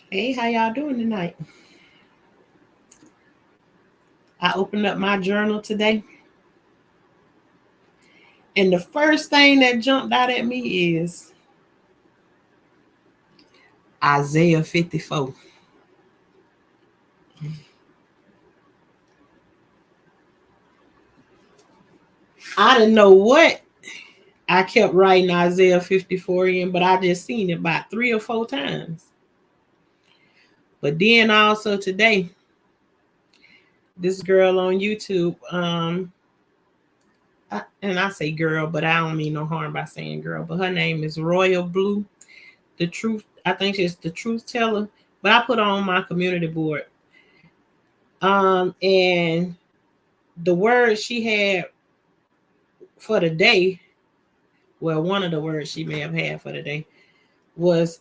Hey, how y'all doing tonight? I opened up my journal today, and the first thing that jumped out at me is Isaiah 54. I didn't know what I kept writing Isaiah 54 in, but I just seen it about 3 or 4 times. But then also today, this girl on YouTube, and I say girl, but I don't mean no harm by saying girl, but her name is Royal Blue. The truth, I think she's the truth teller, but I put her on my community board. And the word she had for the day, well, one of the words she may have had for the day was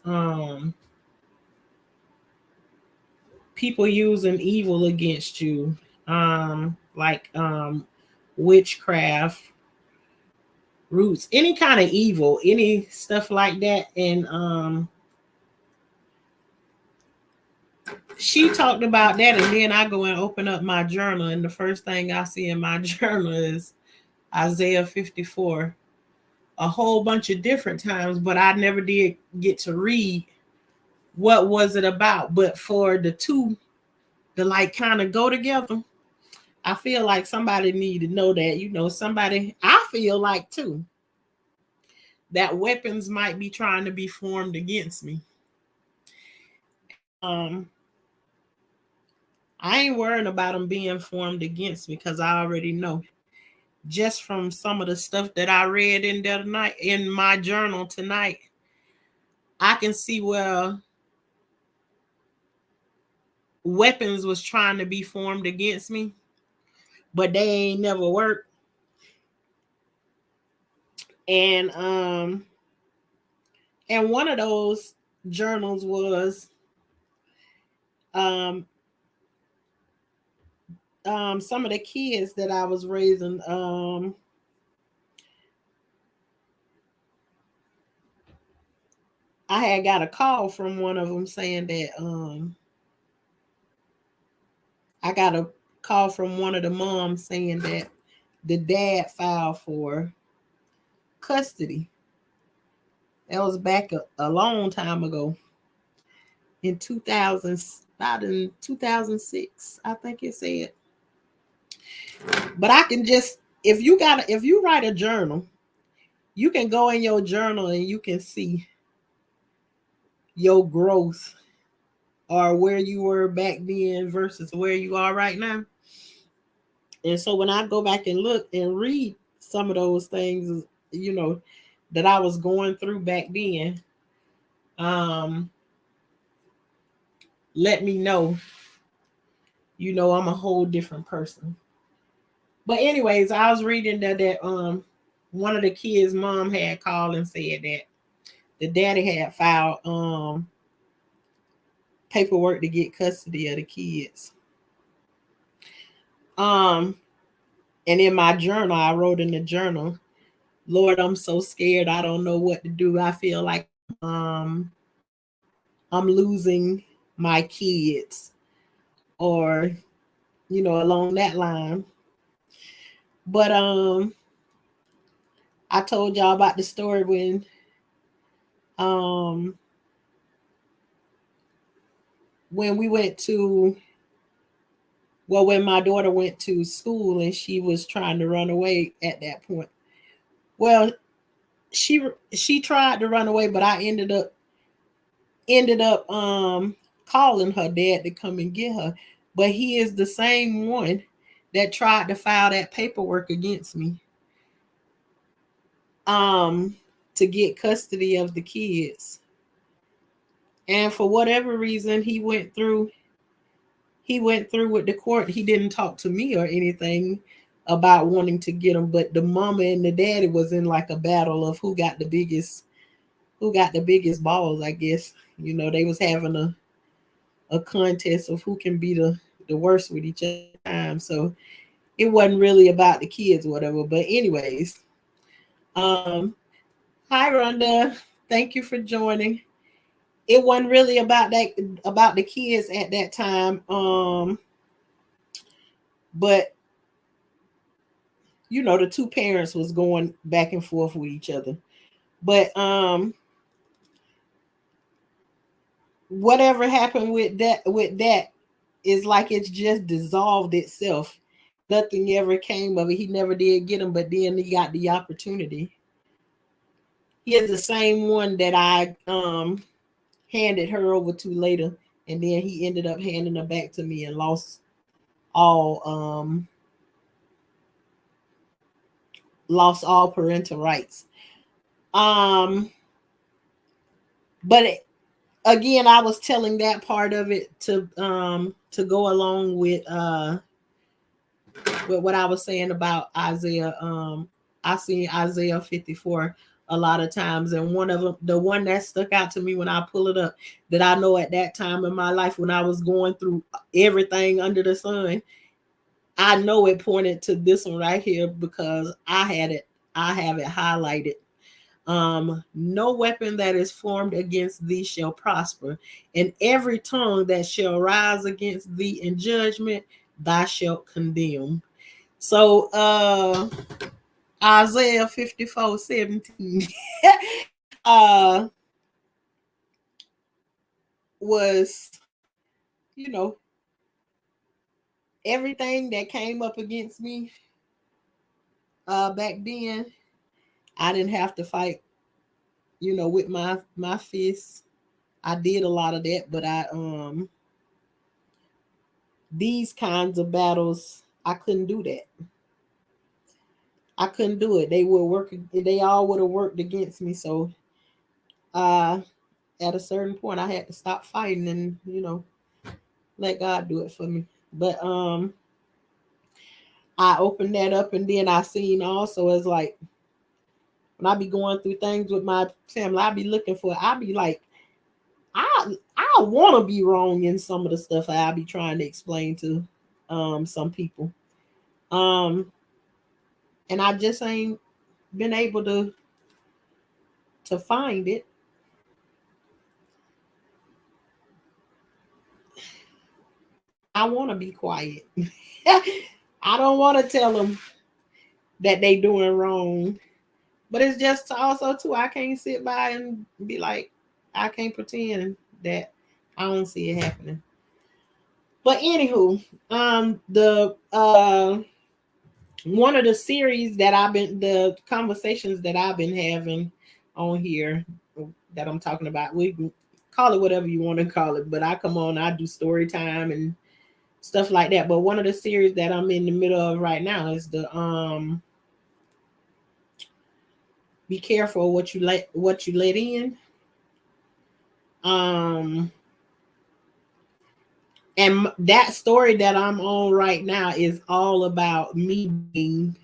people using evil against you, like witchcraft, roots, any kind of evil, any stuff like that. And she talked about that, and then I go and open up my journal, and the first thing I see in my journal is Isaiah 54, a whole bunch of different times, but I never did get to read what was it about. But for the two to like kind of go together, I feel like somebody need to know that, somebody, I feel like too, that weapons might be trying to be formed against me. Um, I ain't worrying about them being formed against me because I already know just from some of the stuff that I read in there tonight in my journal tonight, I can see where weapons was trying to be formed against me, but they ain't never worked. And one of those journals was um some of the kids that I was raising. I had got a call from one of them saying that I got a call from one of the moms saying that the dad filed for custody. That was back a long time ago in 2000, about in 2006, I think it said. But I can just, if you write a journal, you can go in your journal and you can see your growth or where you were back then versus where you are right now. And so when I go back and look and read some of those things, that I was going through back then, um, let me know, I'm a whole different person. But anyways, I was reading that one of the kids' mom had called and said that the daddy had filed paperwork to get custody of the kids. Um, and in my journal, I wrote in the journal, Lord, I'm so scared. I don't know what to do. I feel like I'm losing my kids, or along that line. But I told y'all about the story um when we went to when my daughter went to school and she was trying to run away at that point. Well, she tried to run away, but I ended up calling her dad to come and get her. But he is the same one that tried to file that paperwork against me um to get custody of the kids. And for whatever reason, he went through with the court. He didn't talk to me or anything about wanting to get them, but the mama and the daddy was in like a battle of who got the biggest balls, I guess. They was having a contest of who can be the worst with each other at the time. So it wasn't really about the kids or whatever. But anyways, um, hi Rhonda. Thank you for joining. it wasn't really about the kids at that time. But you know, the two parents was going back and forth with each other. But whatever happened with that is like it's just dissolved itself. Nothing ever came of it. He never did get him, but then he got the opportunity. He is the same one that I handed her over to later, and then he ended up handing her back to me and all lost all parental rights. But again, I was telling that part of it to go along with what I was saying about Isaiah. I seen Isaiah 54 a lot of times, and one of them, the one that stuck out to me when I pull it up, that I know at that time in my life when I was going through everything under the sun, I know it pointed to this one right here because I have it highlighted. No weapon that is formed against thee shall prosper, and every tongue that shall rise against thee in judgment, thou shalt condemn. So Isaiah 54:17 was, you know, everything that came up against me back then, I didn't have to fight, you know, with my fists. I did a lot of that, but these kinds of battles, I couldn't do that. I couldn't do it. They all would have worked against me. So at a certain point I had to stop fighting and, you know, let God do it for me. But I opened that up, and then I seen also as like when I be going through things with my family, I be like, I want to be wrong in some of the stuff I be trying to explain to some people. And I just ain't been able to find it. I want to be quiet. I don't want to tell them that they doing wrong. But it's just also too, I can't sit by and be like, I can't pretend that I don't see it happening. But anywho, the one of the series that the conversations that I've been having on here that I'm talking about, we can call it whatever you want to call it, but I come on, I do story time and stuff like that. But one of the series that I'm in the middle of right now is the be careful what you let in. And that story that I'm on right now is all about me being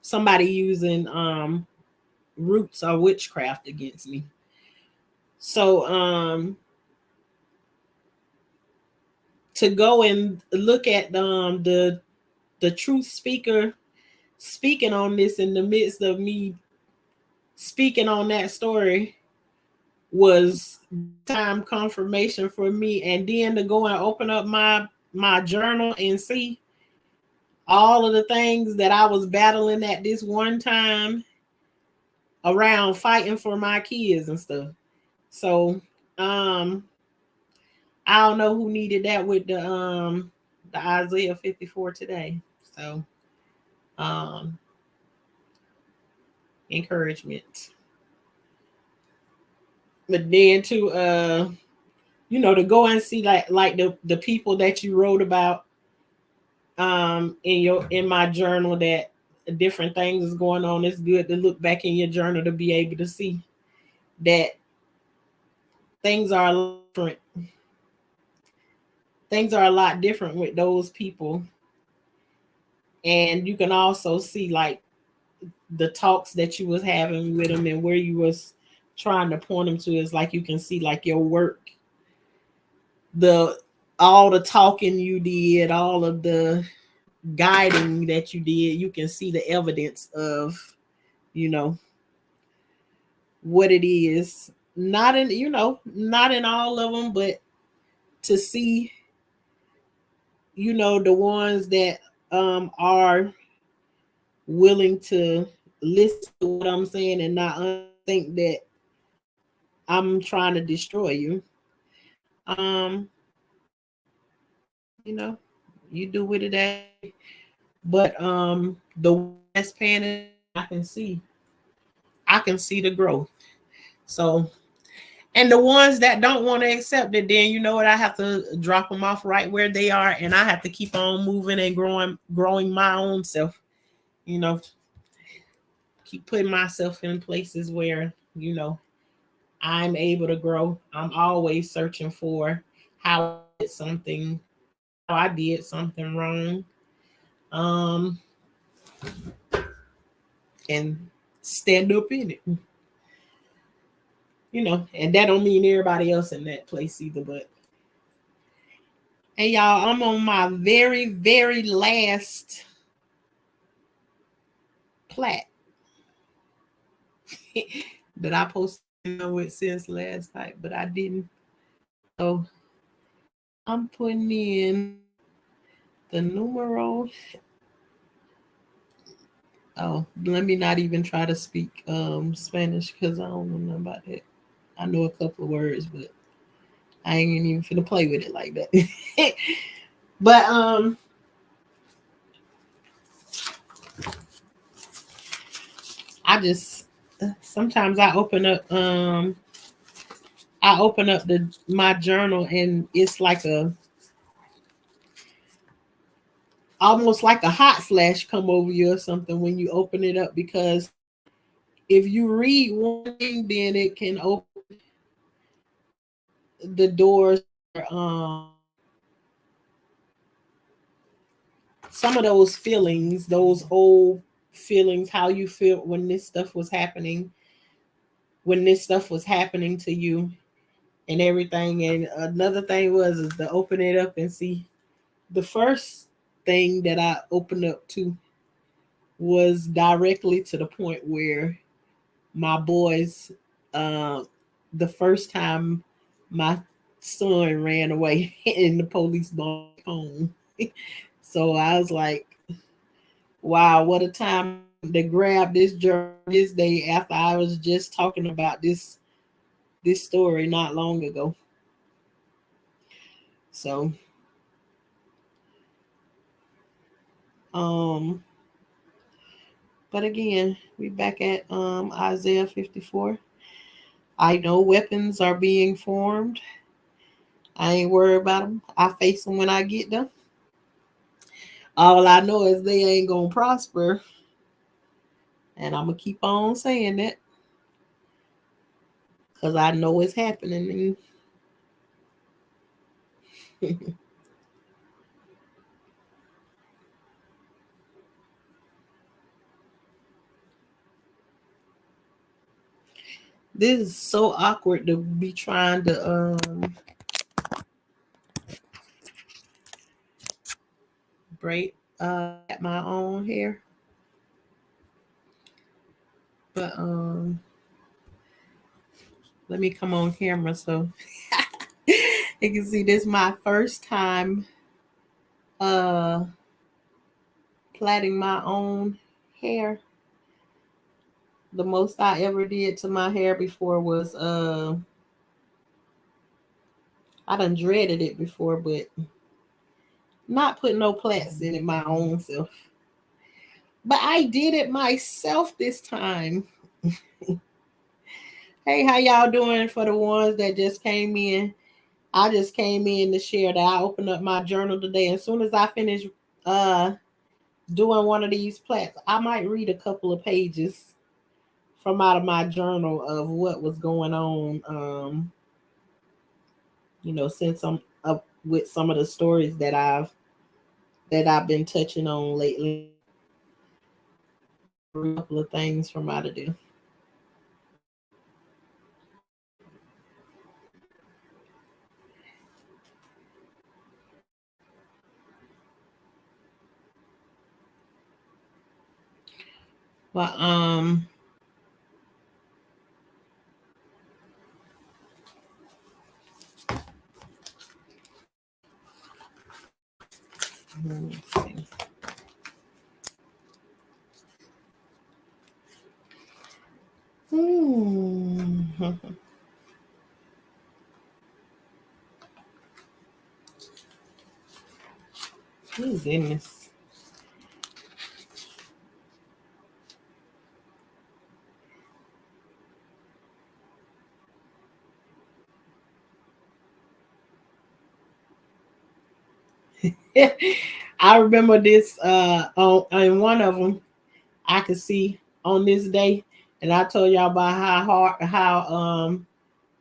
somebody using roots or witchcraft against me. So to go and look at the truth speaker speaking on this in the midst of me speaking on that story was time confirmation for me. And then to go and open up my journal and see all of the things that I was battling at this one time around fighting for my kids and stuff. So I don't know who needed that with the Isaiah 54 today. So encouragement. But then to you know, to go and see like the people that you wrote about in my journal, that different things is going on. It's good to look back in your journal to be able to see that things are different. Things are a lot different with those people. And you can also see like the talks that you was having with them and where you was trying to point them to. Is like you can see like your work, all the talking you did, all of the guiding that you did. You can see the evidence of, you know, what it is not in, not in all of them, but to see, the ones that are willing to listen to what I'm saying and not think that I'm trying to destroy you. Um, you know, you do with it that. But the one that's paying it, I can see the growth. So, and the ones that don't want to accept it, then you know what? I have to drop them off right where they are, and I have to keep on moving and growing my own self. You know, keep putting myself in places where I'm able to grow. I'm always searching for how I did something, how I did something wrong, um, and stand up in it. And that don't mean everybody else in that place either. But hey, y'all, I'm on my very, very last plat that I posted with since last night, but I didn't. So I'm putting in the numero. Oh, let me not even try to speak Spanish because I don't know nothing about that. I know a couple of words, but I ain't even finna play with it like that. But I just sometimes I open up my journal and it's like almost like a hot flash come over you or something when you open it up, because if you read one thing, then it can open the doors for, some of those feelings, those old feelings, how you feel when this stuff was happening, to you and everything. And another thing is to open it up and see the first thing that I opened up to was directly to the point where my boys, the first time my son ran away and the police brought him home. So I was like, wow, what a time to grab this journal this day after I was just talking about this story not long ago. So um but again, we back at Isaiah 54. I know weapons are being formed. I ain't worried about them. I face them when I get them. All I know is they ain't gonna prosper, and I'm gonna keep on saying that because I know it's happening. This is so awkward to be trying to braid at my own hair, but let me come on camera so you can see this. My first time uh plaiting my own hair. The most I ever did to my hair before was I done dreaded it before, but not putting no plaits in it my own self. But I did it myself this time. Hey, how y'all doing? For the ones that just came in, I just came in to share that I opened up my journal today. As soon as I finish uh doing one of these plaits, I might read a couple of pages from out of my journal of what was going on. Since I'm up with some of the stories that I've been touching on lately. A couple of things from out of there. But Let's see. Oh, goodness. I remember this on one of them. I could see on this day, and I told y'all about how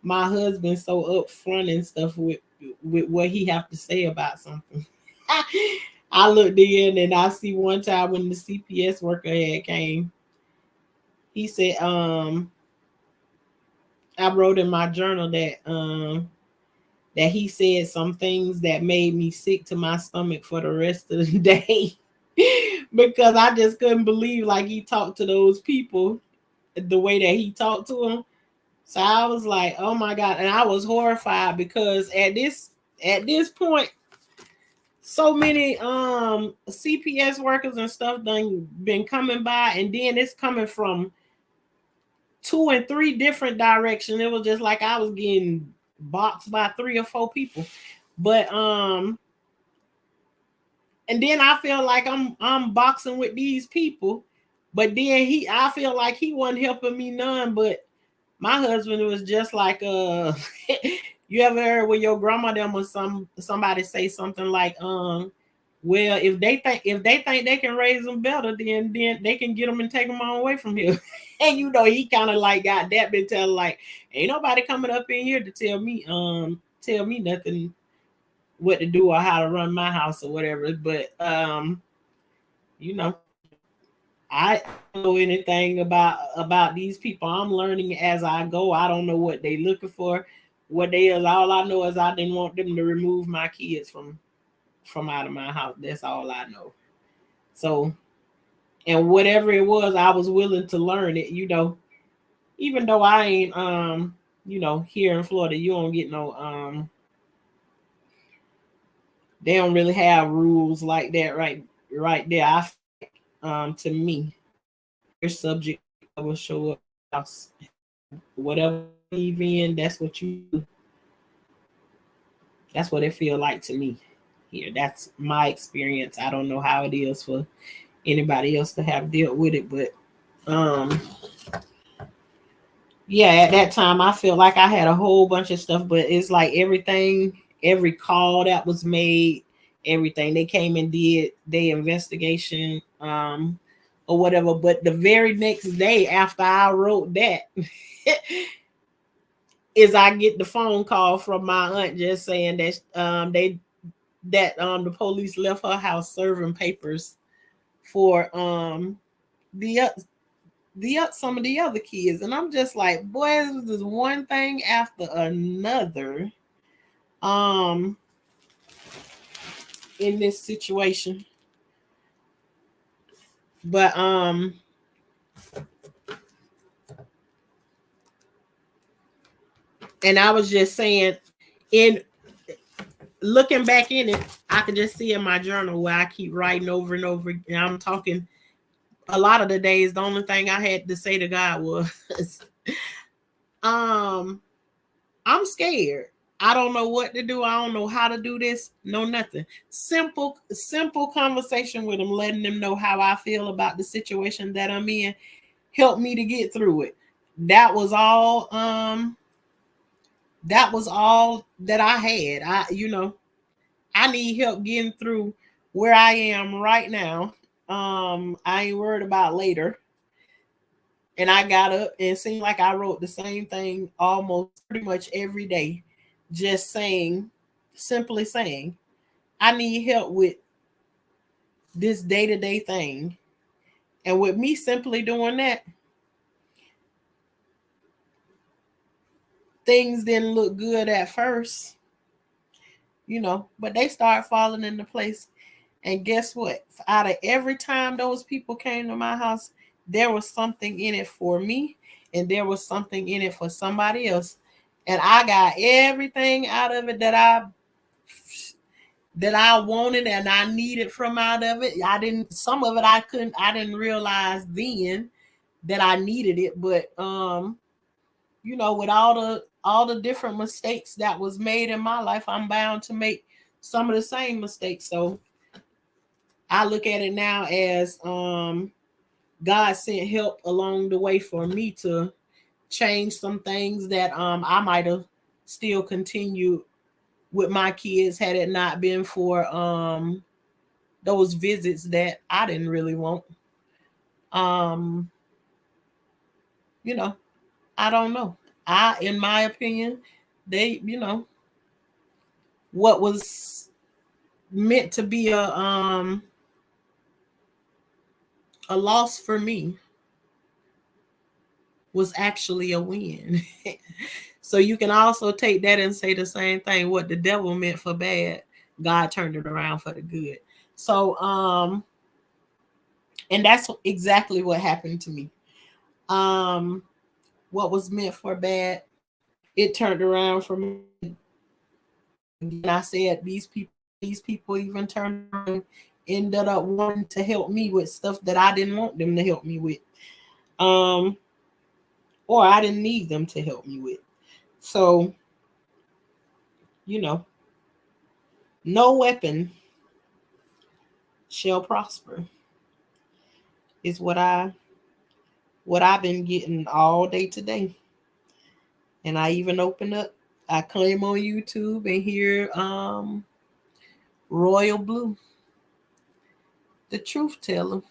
my husband's so upfront and stuff with what he have to say about something. I looked in and I see one time when the CPS worker had came, he said, I wrote in my journal that he said some things that made me sick to my stomach for the rest of the day. Because I just couldn't believe like he talked to those people the way that he talked to them. So I was like, oh my God. And I was horrified because at this point, so many CPS workers and stuff done been coming by, and then it's coming from 2 and 3 different directions. It was just like I was getting boxed by 3 or 4 people. But and then I feel like I'm boxing with these people, but then I feel like he wasn't helping me none. But my husband was just like you ever heard when your grandma them or somebody say something like well, if they think they can raise them better, then they can get them and take them all away from here. And he kind of like got that been telling like, ain't nobody coming up in here to tell me nothing what to do or how to run my house or whatever. But I don't know anything about these people. I'm learning as I go. I don't know what they looking for. What they is, all I know is I didn't want them to remove my kids from out of my house. That's all I know. So, and whatever it was, I was willing to learn it, even though I ain't here in Florida, you don't get no they don't really have rules like that right there. To me, your subject will show up whatever you believe in, that's what you do. That's what it feel like to me here. That's my experience. I don't know how it is for anybody else to have dealt with it, but yeah, at that time I felt like I had a whole bunch of stuff, but it's like every call that was made, everything they came and did their investigation, or whatever. But the very next day after I wrote that, is I get the phone call from my aunt just saying that the police left her house serving papers for the some of the other kids. And I'm just like, boy, this is one thing after another in this situation. But and I was just saying, in looking back in it, I could just see in my journal where I keep writing over and over, and I'm talking a lot of the days. The only thing I had to say to God was I'm scared. I don't know what to do. I don't know how to do this. No, nothing. Simple conversation with him, letting them know how I feel about the situation that I'm in, helped me to get through it. That was all that I had. I need help getting through where I am right now. I ain't worried about later. And I got up and it seemed like I wrote the same thing almost pretty much every day, just simply saying, I need help with this day-to-day thing. And with me simply doing that, things didn't look good at first, but they start falling into place. And guess what? Out of every time those people came to my house, there was something in it for me, and there was something in it for somebody else. And I got everything out of it that that I wanted and I needed from out of it. Some of it I didn't realize then that I needed it, but with all the different mistakes that was made in my life, I'm bound to make some of the same mistakes. So I look at it now as God sent help along the way for me to change some things that I might have still continued with my kids had it not been for those visits that I didn't really want. Um, I don't know. In my opinion, they, what was meant to be a loss for me was actually a win. So you can also take that and say the same thing. What the devil meant for bad, God turned it around for the good. So and that's exactly what happened to me. What was meant for bad, it turned around for me. And I said these people even turned around, ended up wanting to help me with stuff that I didn't want them to help me with. Or I didn't need them to help me with. So, no weapon shall prosper is what I've been getting all day today. And I even open up, I claim on YouTube and hear Royal Blue, the truth teller,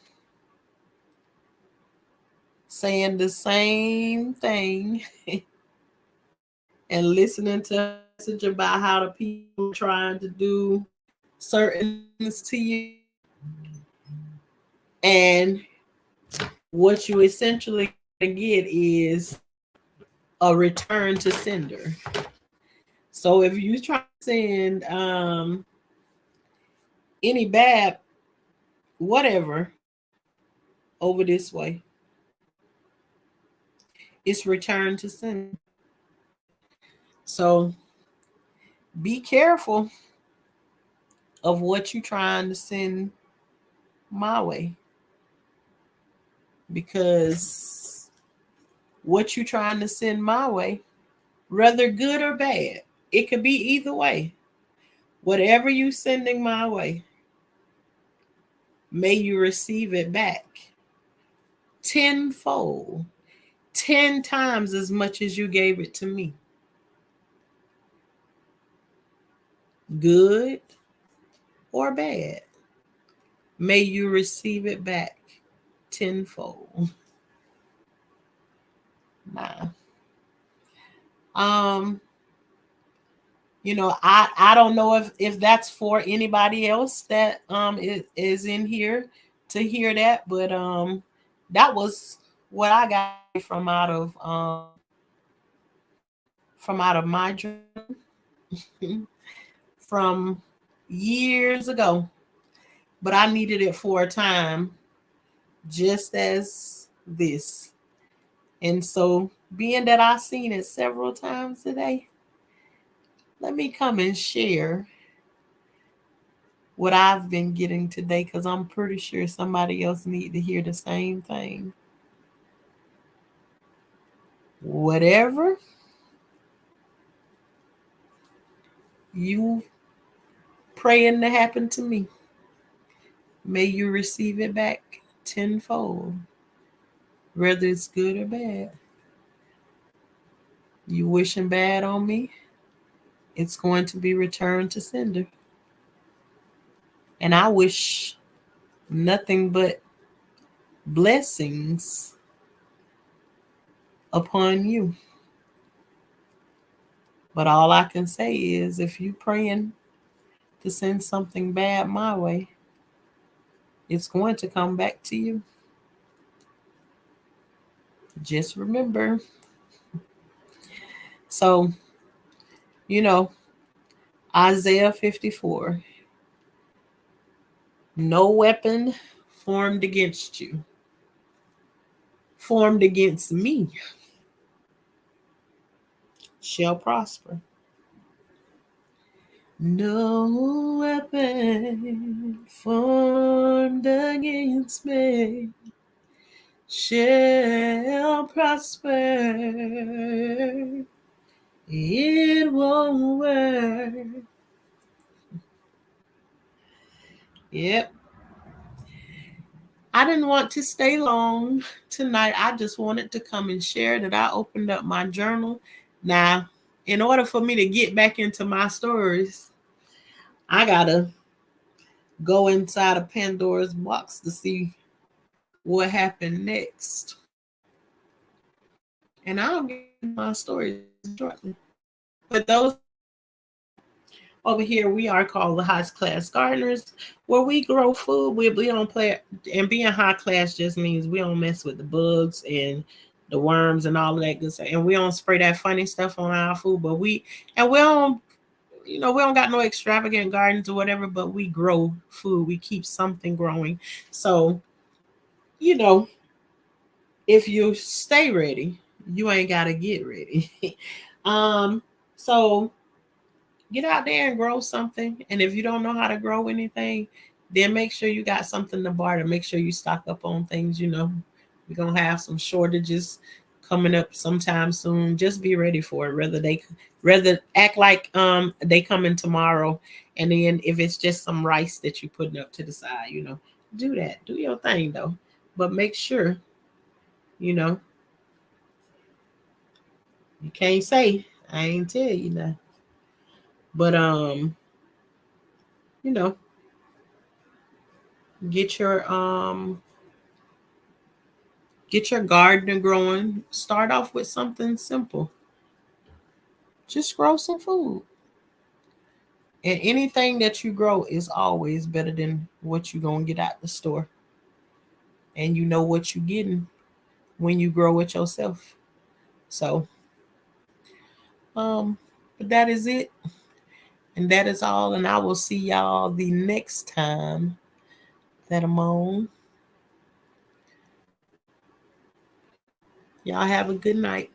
saying the same thing and listening to a message about how the people trying to do certain things to you. And what you essentially get is a return to sender. So if you try to send any bad whatever over this way, it's return to sender. So be careful of what you're trying to send my way, because what you're trying to send my way, whether good or bad, it could be either way. Whatever you sending my way, may you receive it back tenfold, 10 times as much as you gave it to me. Good or bad, may you receive it back tenfold. Nah. I don't know if that's for anybody else that is in here to hear that, but that was what I got from out of my dream from years ago. But I needed it for a time just as this. And so, being that I've seen it several times today, let me come and share what I've been getting today, because I'm pretty sure somebody else need to hear the same thing. Whatever you praying to happen to me, may you receive it back tenfold, whether it's good or bad. You wishing bad on me, it's going to be returned to sender. And I wish nothing but blessings upon you. But all I can say is, if you praying to send something bad my way, it's going to come back to you. Just remember. So, Isaiah 54, no weapon formed against you, formed against me, shall prosper. No weapon formed against me shall prosper. It won't work. Yep. I didn't want to stay long tonight. I just wanted to come and share that I opened up my journal. Now, in order for me to get back into my stories, I gotta go inside of Pandora's box to see what happened next. And I'll get my stories shortly. But those over here, we are called the High Class Gardeners, where we grow food. We don't play, and being high class just means we don't mess with the bugs and the worms and all of that good stuff. And we don't spray that funny stuff on our food, but we don't, we don't got no extravagant gardens or whatever, but we grow food. We keep something growing. So, you know, if you stay ready, you ain't gotta get ready. um, so get out there and grow something. And if you don't know how to grow anything, then make sure you got something to barter. Make sure you stock up on things. We're gonna have some shortages coming up sometime soon. Just be ready for it. Rather act like they coming tomorrow, and then if it's just some rice that you're putting up to the side, do that. Do your thing though. But make sure, you know, you can't say I ain't tell you that. But you know, get your um get your garden growing. Start off with something simple. Just grow some food. And anything that you grow is always better than what you're going to get out the store. And you know what you're getting when you grow it yourself. So, but that is it. And that is all. And I will see y'all the next time that I'm on. Y'all have a good night.